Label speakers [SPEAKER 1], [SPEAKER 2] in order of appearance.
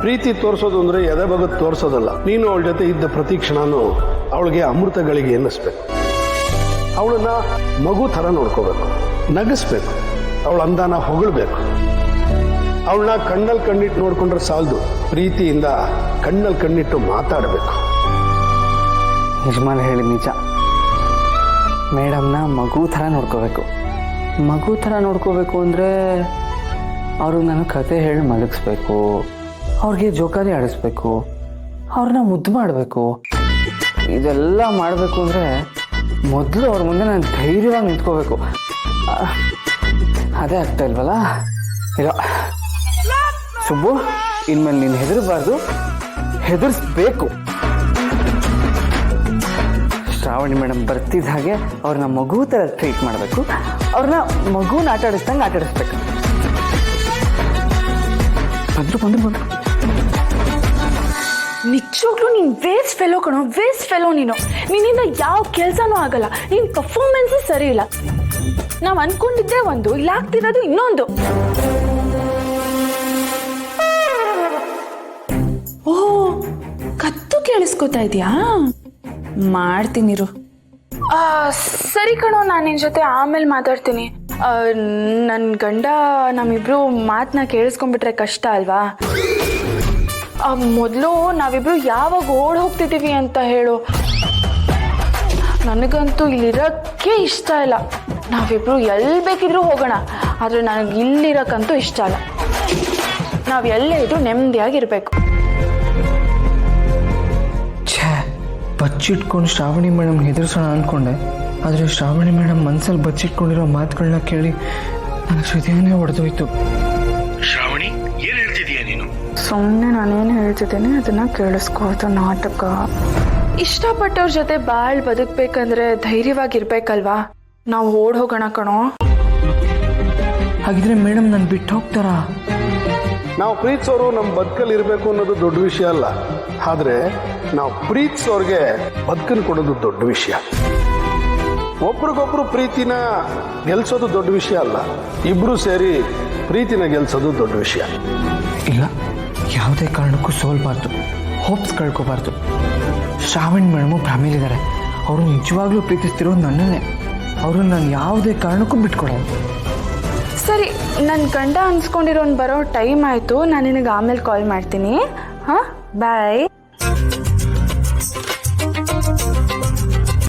[SPEAKER 1] ಪ್ರೀತಿ ತೋರಿಸೋದು ಅಂದ್ರೆ ಎದೆ ಬಗತ್ ತೋರಿಸೋದಲ್ಲ. ನೀನು ಅವಳ ಜೊತೆ ಇದ್ದ ಪ್ರತಿ ಕ್ಷಣನೂ ಅವಳಿಗೆ ಅಮೃತಗಳಿಗೆ ಎನ್ನಿಸ್ಬೇಕು. ಅವಳನ್ನ ಮಗು ಥರ ನೋಡ್ಕೋಬೇಕು, ನಗಿಸ್ಬೇಕು, ಅವಳ ಅಂದಾನ ಹೊಗಳ್ಬೇಕು. ಅವಳನ್ನ ಕಣ್ಣಲ್ಲಿ ಕಣ್ಣಿಟ್ಟು ನೋಡ್ಕೊಂಡ್ರೆ ಸಾಲದು, ಪ್ರೀತಿಯಿಂದ ಕಣ್ಣಲ್ಲಿ ಕಣ್ಣಿಟ್ಟು ಮಾತಾಡಬೇಕು.
[SPEAKER 2] ಯಜಮಾನ್ ಹೇಳಿ ನಿಜ. ಮೇಡಮ್ನ ಮಗು ಥರ ನೋಡ್ಕೋಬೇಕು. ಮಗು ಥರ ನೋಡ್ಕೋಬೇಕು ಅಂದರೆ ಅವರು ನಾನು ಕತೆ ಹೇಳಿ ಮಲಗಿಸ್ಬೇಕು, ಅವ್ರಿಗೆ ಜೋಕಾಲಿ ಆಡಿಸ್ಬೇಕು, ಅವ್ರನ್ನ ಮುದ್ದು ಮಾಡಬೇಕು. ಇದೆಲ್ಲ ಮಾಡಬೇಕು ಅಂದರೆ ಮೊದಲು ಅವ್ರ ಮುಂದೆ ನಾನು ಧೈರ್ಯವಾಗಿ ನಿಂತ್ಕೋಬೇಕು. ಅದೇ ಆಗ್ತಾ ಇಲ್ವಲ್ಲ. ಇಲ್ಲ ಸುಬ್ಬು, ಇನ್ಮೇಲೆ ನೀನು ಹೆದರಬಾರ್ದು, ಹೆದರ್ಸ್ಬೇಕು. ಶ್ರಾವಣಿ ಮೇಡಮ್ ಬರ್ತಿದ್ದ ಹಾಗೆ ಅವ್ರನ್ನ ಮಗು ಥರ ಟ್ರೀಟ್ ಮಾಡಬೇಕು, ಅವ್ರನ್ನ ಮಗುನ ಆಟ ಆಡಿಸ್ದಂಗೆ ಆಟ ಆಡಿಸ್ಬೇಕು. ಬಂದ್ರು
[SPEAKER 3] ನಿಜವಾಗ್ಲೂ ನೀನು ವೇಸ್ಟ್ ಫೆಲೋ ಕಣೋ, ವೇಸ್ಟ್ ಫೆಲೋ ನೀನು. ನಿನ್ನಿಂದ ಯಾವ ಕೆಲಸನೂ ಆಗಲ್ಲ. ನಿನ್ನ ಪರ್ಫಾರ್ಮೆನ್ಸೇ ಸರಿ ಇಲ್ಲ. ನಾವು ಅನ್ಕೊಂಡಿದ್ದೆ ಒಂದು, ಇಲ್ಲಿ ಆಗ್ತಿರೋದು ಇನ್ನೊಂದು. ಓ, ಕತ್ತು ಕೇಳಿಸ್ಕೊತಾ ಇದೆಯಾ? ಮಾಡ್ತೀನಿರು. ಸರಿ ಕಣೋ, ನಾನು ನಿನ್ನ ಜೊತೆ ಆಮೇಲೆ ಮಾತಾಡ್ತೀನಿ. ನನ್ನ ಗಂಡ ನಮ್ಮಿಬ್ರು ಮಾತನ್ನ ಕೇಳಿಸ್ಕೊಂಡ್ಬಿಟ್ರೆ ಕಷ್ಟ ಅಲ್ವಾ? ಮೊದಲು ನಾವಿಬ್ರು ಯಾವಾಗ ಓಡ್ ಹೋಗ್ತಿದ್ದೀವಿ ಅಂತ ಹೇಳು. ನನಗಂತೂ ಇಲ್ಲಿರೋಕ್ಕೆ ಇಷ್ಟ ಇಲ್ಲ. ನಾವಿಬ್ರು ಎಲ್ಲಿ ಬೇಕಿದ್ರೂ ಹೋಗೋಣ, ಆದರೆ ನನಗೆ ಇಲ್ಲಿರೋಕ್ಕಂತೂ ಇಷ್ಟ ಇಲ್ಲ. ನಾವು ಎಲ್ಲೇ ಇದ್ರೂ ನೆಮ್ಮದಿಯಾಗಿರ್ಬೇಕು.
[SPEAKER 2] ಛೇ, ಬಚ್ಚಿಟ್ಕೊಂಡು ಶ್ರಾವಣಿ ಮೇಡಮ್ ಹೆದರ್ಸೋಣ ಅಂದ್ಕೊಂಡೆ. ಆದರೆ ಶ್ರಾವಣಿ ಮೇಡಮ್ ಮನಸ್ಸಲ್ಲಿ ಬಚ್ಚಿಟ್ಕೊಂಡಿರೋ ಮಾತುಗಳನ್ನ ಕೇಳಿ ನನ್ನ ಹೃದಯನೇ ಹೊಡೆದೋಯ್ತು.
[SPEAKER 4] ಶ್ರಾವಣಿ, ಏನ್ ಹೇಳ್ತಿದೀಯ ನೀನು?
[SPEAKER 3] ಸುಮ್ಮನೆ ನಾನೇನು ಹೇಳ್ತಿದ್ದೀನಿ ಅದನ್ನ ಕೇಳಿಸ್ಕೋದು ನಾಟಕ. ಇಷ್ಟಪಟ್ಟವ್ರ ಜೊತೆ ಬಾಳ್ ಬದುಕ್ಬೇಕಂದ್ರೆ ಧೈರ್ಯವಾಗಿರ್ಬೇಕಲ್ವಾ? ನಾವು ಓಡ್ ಹೋಗೋಣ ಕಣೋ.
[SPEAKER 2] ಹಾಗಿದ್ರೆ ಮೇಡಮ್ ನಾನು ಬಿಟ್ಟು ಹೋಗ್ತಾರಾ?
[SPEAKER 1] ನಾವು ಪ್ರೀತಿಸೋರು ನಮ್ಮ ಬದುಕಲ್ಲಿ ಇರಬೇಕು ಅನ್ನೋದು ದೊಡ್ಡ ವಿಷಯ ಅಲ್ಲ, ಆದರೆ ನಾವು ಪ್ರೀತಿಸೋರ್ಗೆ ಬದುಕನ್ನು ಕೊಡೋದು ದೊಡ್ಡ ವಿಷಯ. ಒಬ್ರಿಗೊಬ್ರು ಪ್ರೀತಿನ ಗೆಲ್ಸೋದು ದೊಡ್ಡ ವಿಷಯ ಅಲ್ಲ, ಇಬ್ರು ಸೇರಿ ಪ್ರೀತಿನ ಗೆಲ್ಸೋದು ದೊಡ್ಡ ವಿಷಯ.
[SPEAKER 2] ಇಲ್ಲ, ಯಾವುದೇ ಕಾರಣಕ್ಕೂ ಸೋಲ್ಬಾರ್ದು, ಹೋಪ್ಸ್ ಕಳ್ಕೋಬಾರ್ದು. ಶ್ರಾವಣಿ ಮೇಡಮು ಭ್ರಮೇಲಿದ್ದಾರೆ. ಅವರು ನಿಜವಾಗ್ಲೂ ಪ್ರೀತಿಸ್ತಿರೋದು ನನ್ನನ್ನೇ. ಅವ್ರನ್ನ ನಾನು ಯಾವುದೇ ಕಾರಣಕ್ಕೂ ಬಿಟ್ಕೊಡೋದು.
[SPEAKER 3] ಸರಿ, ನನ್ನ ಗಂಡ ಅನ್ಸ್ಕೊಂಡಿರೋನ್ ಬರೋ ಟೈಮ್ ಆಯಿತು. ನಾನು ನಿನಗೆ ಆಮೇಲೆ ಕಾಲ್ ಮಾಡ್ತೀನಿ. ಹಾಂ, ಬಾಯ್.